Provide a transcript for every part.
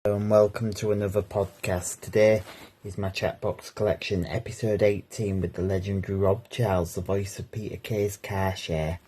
And welcome to another podcast. Today is my Chatbox Collection, episode 18, with the legendary Rob Charles, the voice of Peter Kay's car share.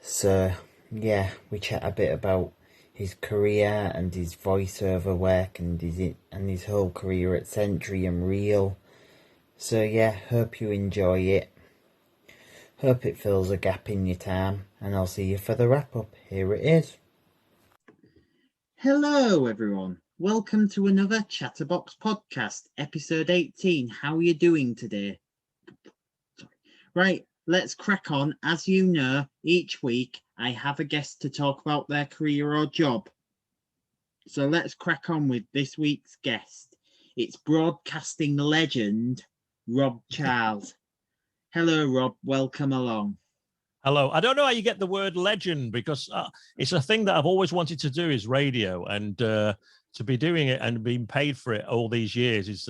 So, yeah, we chat a bit about his career and his voiceover work and his whole career at Century and Reel. So, yeah, hope you enjoy it. Hope it fills a gap in your time, and I'll see you for the wrap-up. Here it is. Hello, everyone. Welcome to another Chatterbox podcast, episode 18. How are you doing today? Right, let's crack on. As you know, each week I have a guest to talk about their career or job. So let's crack on with this week's guest. It's broadcasting legend, Rob Charles. Hello, Rob. Welcome along. Hello. I don't know how you get the word legend because it's a thing that I've always wanted to do is radio, and to be doing it and being paid for it all these years is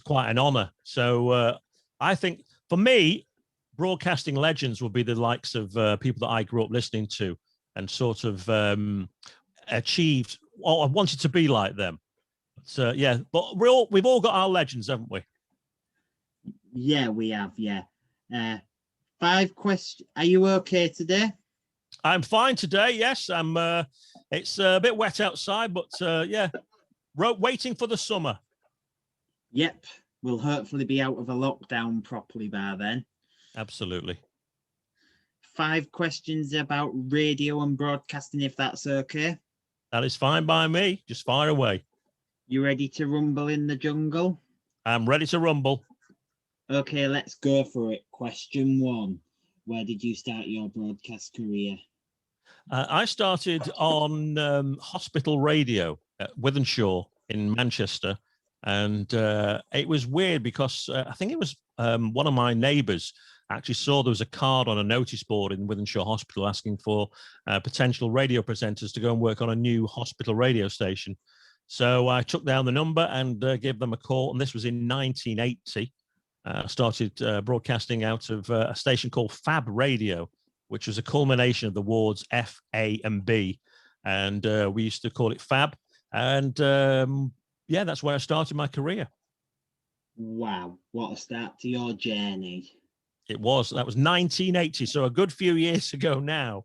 quite an honor. So I think for me, broadcasting legends will be the likes of people that I grew up listening to and sort of achieved. Well, I wanted to be like them. So yeah, but we've all got our legends, haven't we? Yeah, we have. Yeah. 5 questions. Are you okay today? I'm fine today. Yes, I'm. It's a bit wet outside, but yeah, waiting for the summer. Yep, we'll hopefully be out of a lockdown properly by then. Absolutely. 5 questions about radio and broadcasting, if that's okay. That is fine by me. Just fire away. You ready to rumble in the jungle? I'm ready to rumble. Okay, let's go for it. Question 1. Where did you start your broadcast career? I started on hospital radio at Wythenshawe in Manchester. And it was weird because I think it was one of my neighbours actually saw there was a card on a notice board in Wythenshawe Hospital asking for potential radio presenters to go and work on a new hospital radio station. So I took down the number and gave them a call. And this was in 1980. Started broadcasting out of a station called Fab Radio, which was a culmination of the wards F, A, and B. And we used to call it Fab. And yeah, that's where I started my career. Wow, what a start to your journey. That was 1980, so a good few years ago now.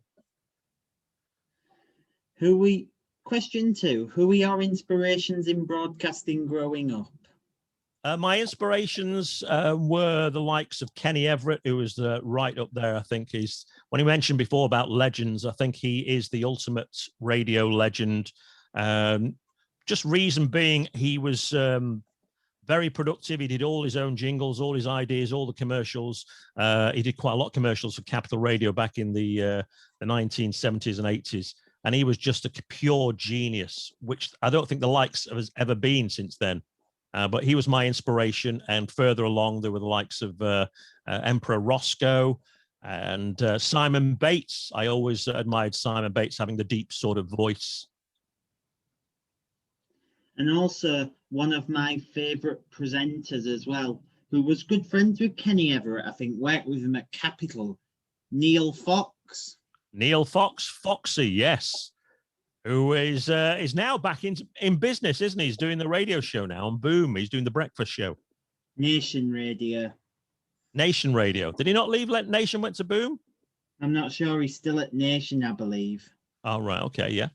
Question 2, who were your inspirations in broadcasting growing up? My inspirations were the likes of Kenny Everett, who was right up there. I think when he mentioned before about legends, I think he is the ultimate radio legend. Just reason being, he was very productive. He did all his own jingles, all his ideas, all the commercials. He did quite a lot of commercials for Capital Radio back in the 1970s and 80s. And he was just a pure genius, which I don't think the likes has ever been since then. But he was my inspiration. And further along, there were the likes of Emperor Roscoe and Simon Bates. I always admired Simon Bates having the deep sort of voice. And also one of my favourite presenters as well, who was good friends with Kenny Everett, I think, worked with him at Capital, Neil Fox. Neil Fox, Foxy, yes. Who is now back in business, isn't he? He's doing the radio show now on Boom. He's doing the breakfast show. Nation Radio. Nation Radio. Did he not leave? Nation went to Boom? I'm not sure. He's still at Nation, I believe. Oh, right. Okay, yeah.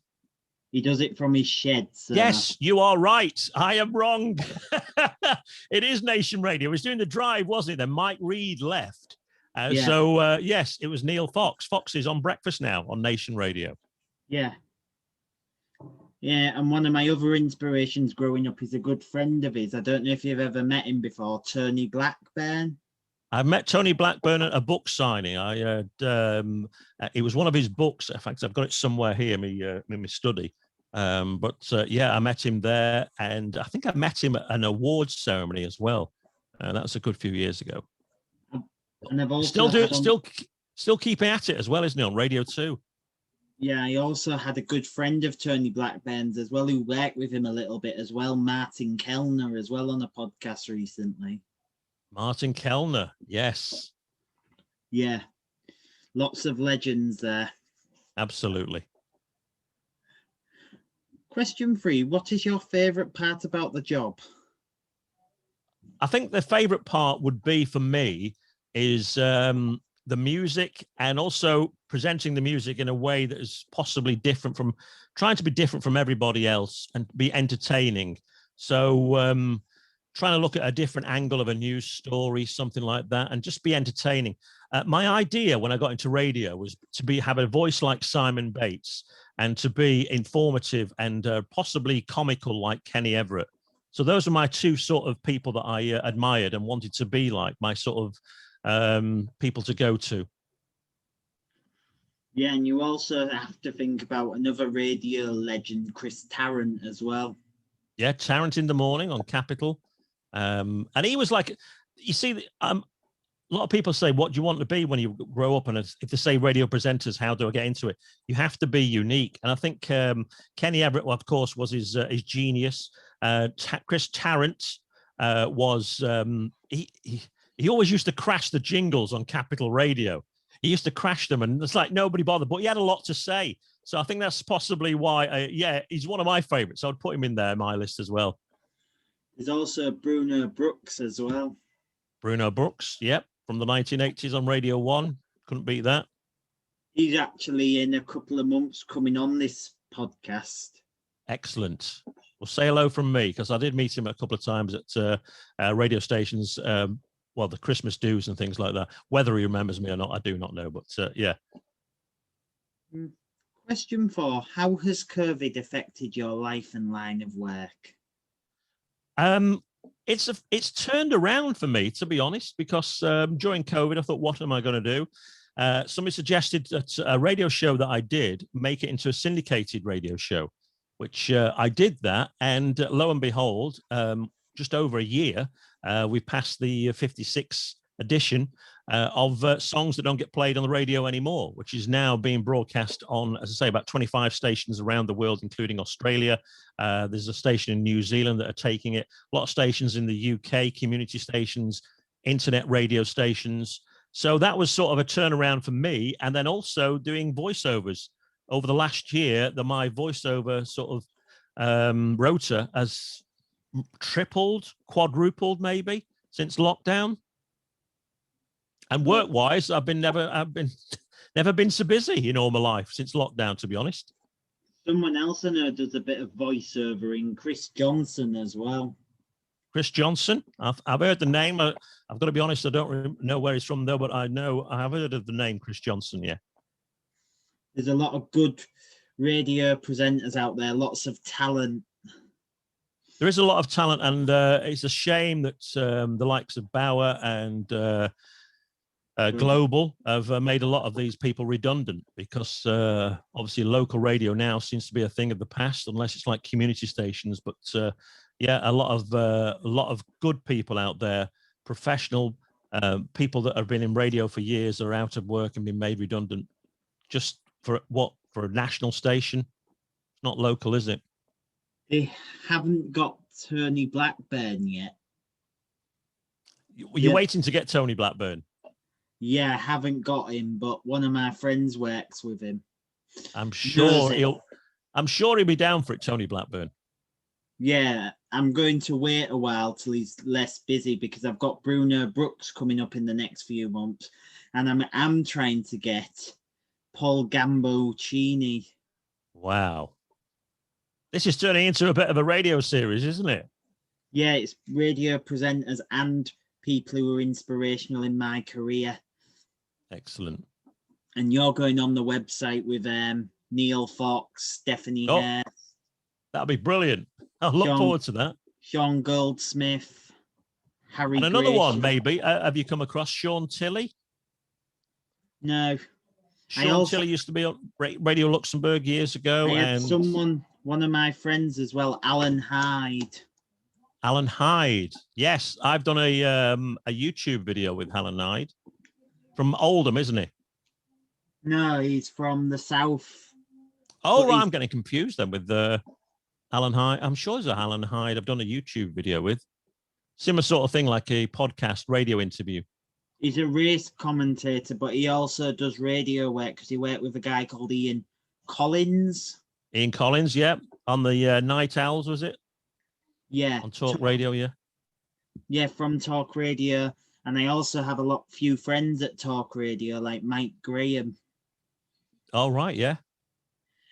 He does it from his shed. So. Yes, you are right. I am wrong. It is Nation Radio. He was doing the drive, wasn't it? Then Mike Reed left. Yeah. So, yes, it was Neil Fox. Fox is on breakfast now on Nation Radio. Yeah. Yeah, and one of my other inspirations growing up is a good friend of his. I don't know if you've ever met him before, Tony Blackburn. I've met Tony Blackburn at a book signing. It was one of his books. In fact, I've got it somewhere here in my study. Yeah, I met him there, and I think I met him at an awards ceremony as well. That was a good few years ago. And I've also still keeping at it as well, isn't he, on Radio 2? Yeah, I also had a good friend of Tony Blackburn's as well, who worked with him a little bit as well, Martin Kellner, as well, on a podcast recently. Martin Kellner, yes. Yeah, lots of legends there. Absolutely. Question 3. What is your favourite part about the job? I think the favorite part would be for me is the music, and also presenting the music in a way that is possibly different from, trying to be different from everybody else and be entertaining. So trying to look at a different angle of a news story, something like that, and just be entertaining. My idea when I got into radio was to have a voice like Simon Bates and to be informative and possibly comical like Kenny Everett. So those are my two sort of people that I admired and wanted to be like, my sort of people to go to. Yeah, and you also have to think about another radio legend, Chris Tarrant, as well. Yeah, Tarrant in the morning on Capital. And he was like, you see, a lot of people say, what do you want to be when you grow up? And if they say radio presenters, how do I get into it? You have to be unique. And I think Kenny Everett, of course, was his genius. Chris Tarrant was, he always used to crash the jingles on Capital Radio. He used to crash them, and it's like nobody bothered, but he had a lot to say. So I think that's possibly why, yeah, he's one of my favorites. I would put him in there, my list as well. There's also Bruno Brooks as well. Bruno Brooks, yep, from the 1980s on Radio 1. Couldn't beat that. He's actually in a couple of months coming on this podcast. Excellent. Well, say hello from me, because I did meet him a couple of times at radio stations, well, the Christmas dues and things like that. Whether he remembers me or not, I do not know, but yeah. Question 4. How has COVID affected your life and line of work? It's turned around for me, to be honest, because during COVID, I thought, what am I going to do? Somebody suggested that a radio show that I did, make it into a syndicated radio show, which I did that. And lo and behold, just over a year, we passed the 56th edition of songs that don't get played on the radio anymore, which is now being broadcast on, as I say, about 25 stations around the world, including Australia. There's a station in New Zealand that are taking it. A lot of stations in the UK, community stations, internet radio stations. So that was sort of a turnaround for me. And then also doing voiceovers. Over the last year, my voiceover sort of rota has tripled, quadrupled maybe since lockdown. And work-wise, I've never been so busy in all my life since lockdown, to be honest. Someone else I know does a bit of voiceover in Chris Johnson as well. Chris Johnson, I've heard the name. I've got to be honest, I don't know where he's from though, but I have heard of the name Chris Johnson. Yeah. There's a lot of good radio presenters out there, lots of talent. There is a lot of talent, and it's a shame that the likes of Bauer and Global have made a lot of these people redundant, because obviously local radio now seems to be a thing of the past, unless it's like community stations. But yeah, a lot of good people out there, professional people that have been in radio for years, are out of work and been made redundant. Just for a national station? It's not local, is it? They haven't got Tony Blackburn yet. You're waiting to get Tony Blackburn? Yeah, I haven't got him, but one of my friends works with him. I'm sure he'll be down for it, Tony Blackburn. Yeah, I'm going to wait a while till he's less busy, because I've got Bruno Brooks coming up in the next few months, and I'm trying to get Paul Gamboccini. Wow. This is turning into a bit of a radio series, isn't it? Yeah, it's radio presenters and people who are inspirational in my career. Excellent. And you're going on the website with Neil Fox, Stephanie Hare. That'll be brilliant. I'll look forward to that. Sean Goldsmith, Harry And another Grayson. one, maybe. Have you come across Sean Tilley? No. Sean Tilley used to be on Radio Luxembourg years ago. I had one of my friends as well, Alan Hyde. Alan Hyde. Yes, I've done a YouTube video with Alan Hyde. From Oldham, isn't he? No, he's from the south. Oh, right, I'm getting confused then with Alan Hyde. I'm sure there's a Alan Hyde I've done a YouTube video with. Similar sort of thing, like a podcast radio interview. He's a race commentator, but he also does radio work, because he worked with a guy called Ian Collins. Ian Collins, yeah. On the Night Owls, was it? Yeah. On Talk Radio, yeah. Yeah, from Talk Radio. And I also have few friends at Talk Radio, like Mike Graham. Oh, right, yeah.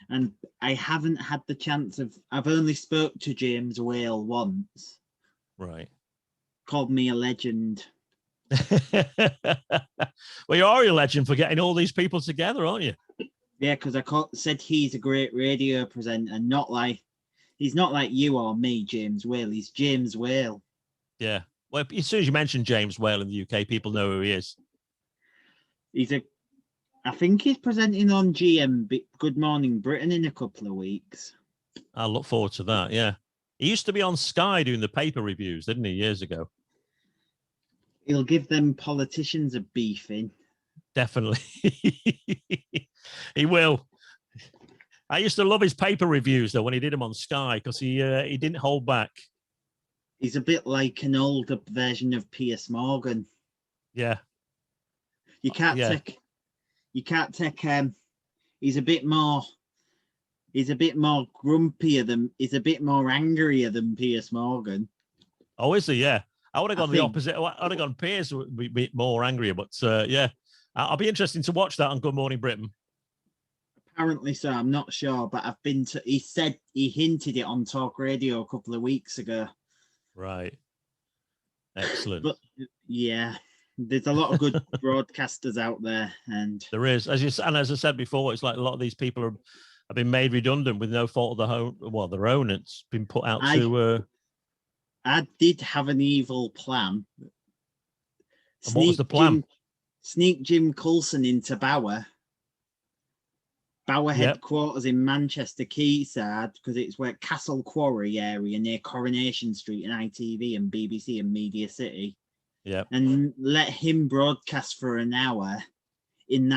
And I haven't had the chance I've only spoke to James Whale once. Right. Called me a legend. Well, you are a legend for getting all these people together, aren't you? Yeah, because said he's a great radio presenter, he's not like you or me, James Whale. He's James Whale. Yeah. Well, as soon as you mention James Whale in the UK, people know who he is. I think he's presenting on Good Morning Britain in a couple of weeks. I look forward to that, yeah. He used to be on Sky doing the paper reviews, didn't he, years ago? He'll give them politicians a beefing. Definitely. He will. I used to love his paper reviews, though, when he did them on Sky, because he didn't hold back. He's a bit like an older version of Piers Morgan. Yeah. You can't take he's a bit more grumpier he's a bit more angrier than Piers Morgan. Oh, is he? Yeah. I would have gone the opposite. I would have gone Piers would be a bit more angrier, but yeah. I'll be interested to watch that on Good Morning Britain. Apparently so, I'm not sure, but he hinted it on Talk Radio a couple of weeks ago. Right. Excellent. But yeah, there's a lot of good broadcasters out there, and there is, as I said before, it's like a lot of these people have been made redundant with no fault of their own. It's been put out to. I did have an evil plan. And what was the plan? Sneak Jim Coulson into Bauer headquarters in Manchester, Quayside, because it's where Castle Quarry area near Coronation Street and ITV and BBC and Media City. Yeah. And let him broadcast for an hour in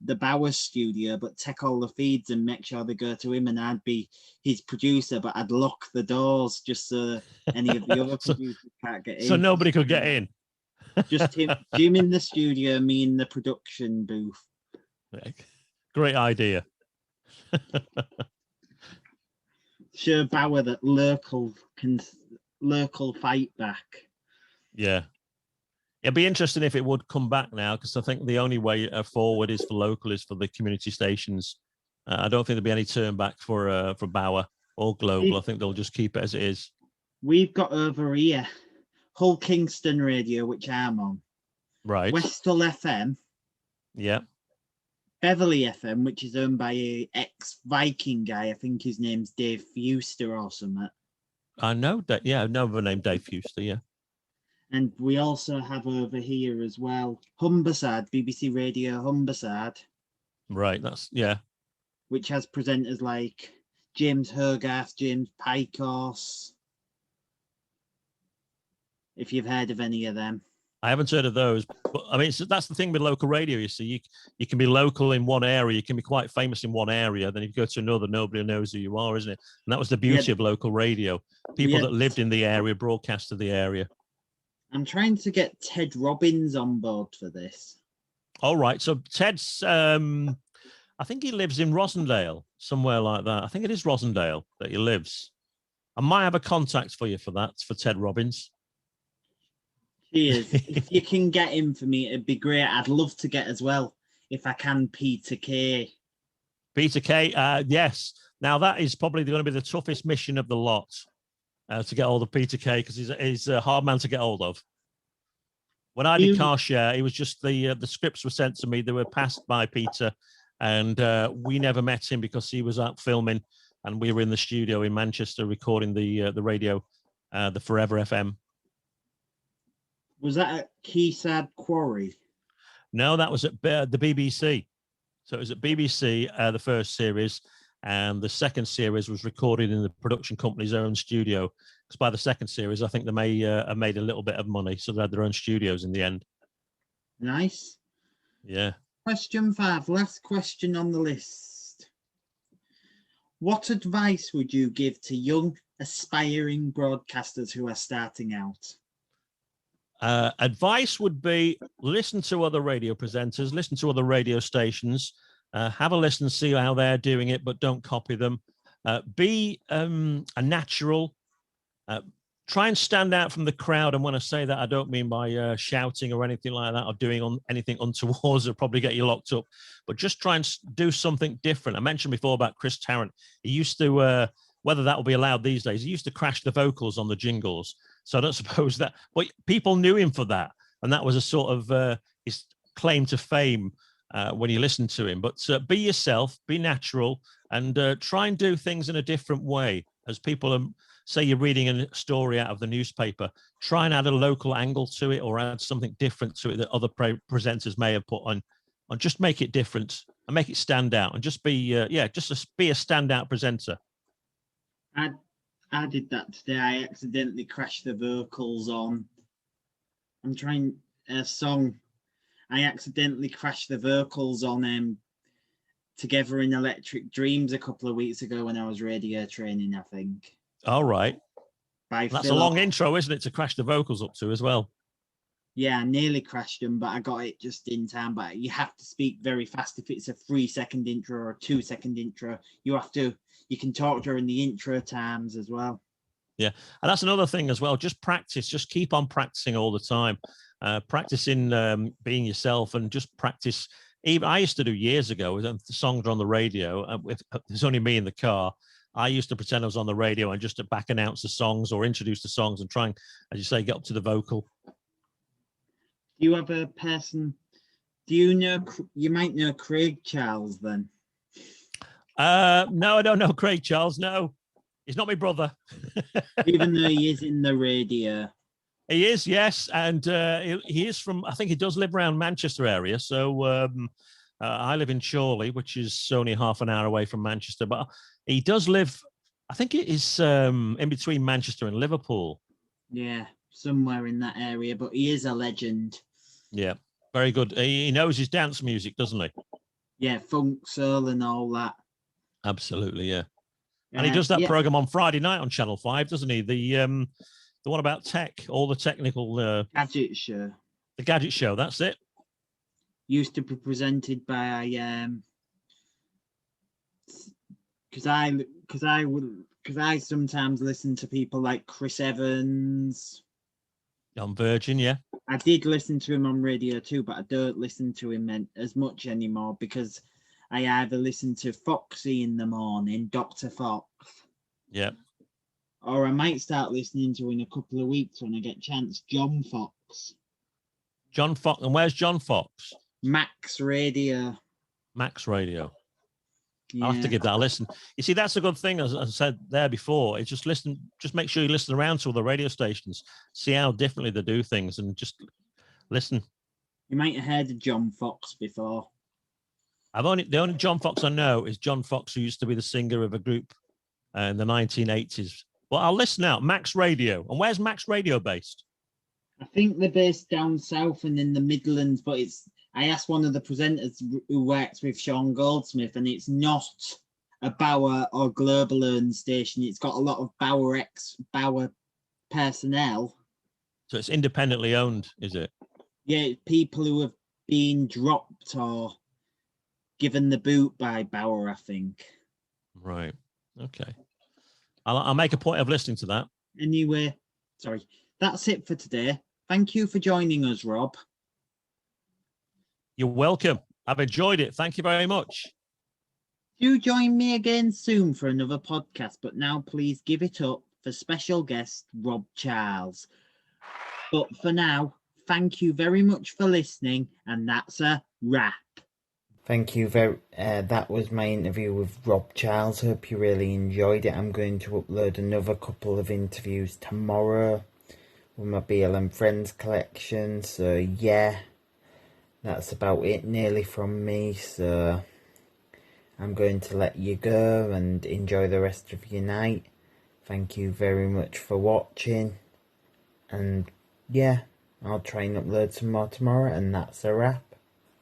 the Bauer studio, but take all the feeds and make sure they go to him, and I'd be his producer, but I'd lock the doors just so any of the other producers can't get in. So nobody could get in. Just Jim in the studio, me in the production booth. Great idea. Show Bauer that local fight back. Yeah. It'd be interesting if it would come back now, because I think the only way forward is for local, is for the community stations. I don't think there'll be any turn back for Bauer or Global. I think they'll just keep it as it is. We've got over here Hull Kingston Radio, which I'm on. Right. Westall FM. Yeah. Beverley FM, which is owned by a ex-Viking guy. I think his name's Dave Fewster or something. I know that. Yeah, I know the name Dave Fewster, yeah. And we also have over here as well Humberside, BBC Radio Humberside. Right, yeah. Which has presenters like James Hogarth, James Pycross. If you've heard of any of them. I haven't heard of those, but I mean, that's the thing with local radio. You see, you can be local in one area, you can be quite famous in one area, then if you go to another, nobody knows who you are, isn't it? And that was the beauty of local radio. People that lived in the area broadcast to the area. I'm trying to get Ted Robbins on board for this. All right, so Ted's, I think he lives in Rosendale, somewhere like that. I think it is Rosendale that he lives. I might have a contact for you for that, for Ted Robbins. Cheers. If you can get him for me, it'd be great. I'd love to get as well, if I can, Peter Kay. Peter Kay, yes. Now, that is probably going to be the toughest mission of the lot, to get hold of Peter Kay, because he's a hard man to get hold of. When I did Car Share, it was just the scripts were sent to me. They were passed by Peter, and we never met him because he was out filming, and we were in the studio in Manchester recording the radio, the Forever FM. Was that at Quayside Quarry? No, that was at the BBC. So it was at BBC, the first series, and the second series was recorded in the production company's own studio. Because by the second series, I think they made a little bit of money, so they had their own studios in the end. Nice. Yeah. Question 5, last question on the list. What advice would you give to young, aspiring broadcasters who are starting out? Advice would be listen to other radio presenters, listen to other radio stations, have a listen, see how they're doing it, but don't copy them. Be a natural. Try and stand out from the crowd. And when I say that, I don't mean by shouting or anything like that, or doing anything untoward that probably get you locked up. But just try and do something different. I mentioned before about Chris Tarrant. He used to, whether that will be allowed these days, he used to crash the vocals on the jingles. So I don't suppose that, but people knew him for that. And that was a sort of his claim to fame when you listen to him. But be yourself, be natural, and try and do things in a different way. As people say you're reading a story out of the newspaper, try and add a local angle to it, or add something different to it that other presenters may have put on, and just make it different and make it stand out, and just be be a standout presenter. I did that today. I accidentally crashed the vocals on. I'm trying a song. I accidentally crashed the vocals on Together in Electric Dreams a couple of weeks ago when I was radio training, I think. All right. That's a long intro, isn't it, to crash the vocals up to as well? Yeah, I nearly crashed them, but I got it just in time. But you have to speak very fast if it's a 3-second intro or a 2-second intro. You can talk during the intro times as well. Yeah, and that's another thing as well. Just practice. Just keep on practicing all the time. Practicing being yourself, and just practice. Even I used to do years ago with the songs on the radio. There's only me in the car. I used to pretend I was on the radio and just to back announce the songs or introduce the songs and try and, as you say, get up to the vocal. Do you have a person? Do you know? You might know Craig Charles then. No, I don't know Craig Charles. No, he's not my brother. Even though he is in the radio. He is, yes, and he is from. I think he does live around Manchester area. So I live in Chorley, which is only half an hour away from Manchester. But he does live. I think it is in between Manchester and Liverpool. Yeah, somewhere in that area. But he is a legend. Yeah, very good. He knows his dance music, doesn't he? Yeah, funk, soul, and all that. Absolutely, yeah. And he does that program on Friday night on Channel 5, doesn't he? The one about tech, all the technical gadget show. The gadget show, that's it. Used to be presented by because I sometimes listen to people like Chris Evans on Virgin. Yeah, I did listen to him on radio too, but I don't listen to him as much anymore because I either listen to Foxy in the morning, Dr. Fox. Yeah. Or I might start listening to in a couple of weeks when I get a chance, John Fox. John Fox. And where's John Fox? Max Radio. Max Radio. Yeah. I'll have to give that a listen. You see, that's a good thing, as I said there before. It's just make sure you listen around to all the radio stations, see how differently they do things, and just listen. You might have heard of John Fox before. The only John Fox I know is John Fox, who used to be the singer of a group in the 1980s. Well, I'll listen out. Max Radio. And where's Max Radio based? I think they're based down south and in the Midlands, but I asked one of the presenters who works with Sean Goldsmith, and it's not a Bauer or Global owned station. It's got a lot of Bauer personnel. So it's independently owned, is it? Yeah, people who have been dropped or given the boot by Bauer, I think. Right. Okay. I'll make a point of listening to that. Anyway, sorry. That's it for today. Thank you for joining us, Rob. You're welcome. I've enjoyed it. Thank you very much. Do join me again soon for another podcast, but now please give it up for special guest Rob Charles. But for now, thank you very much for listening, and that's a wrap. Thank you that was my interview with Rob Charles. Hope you really enjoyed it. I'm going to upload another couple of interviews tomorrow with my BLM Friends collection. So yeah, that's about it nearly from me. So I'm going to let you go and enjoy the rest of your night. Thank you very much for watching. And yeah, I'll try and upload some more tomorrow, and that's a wrap.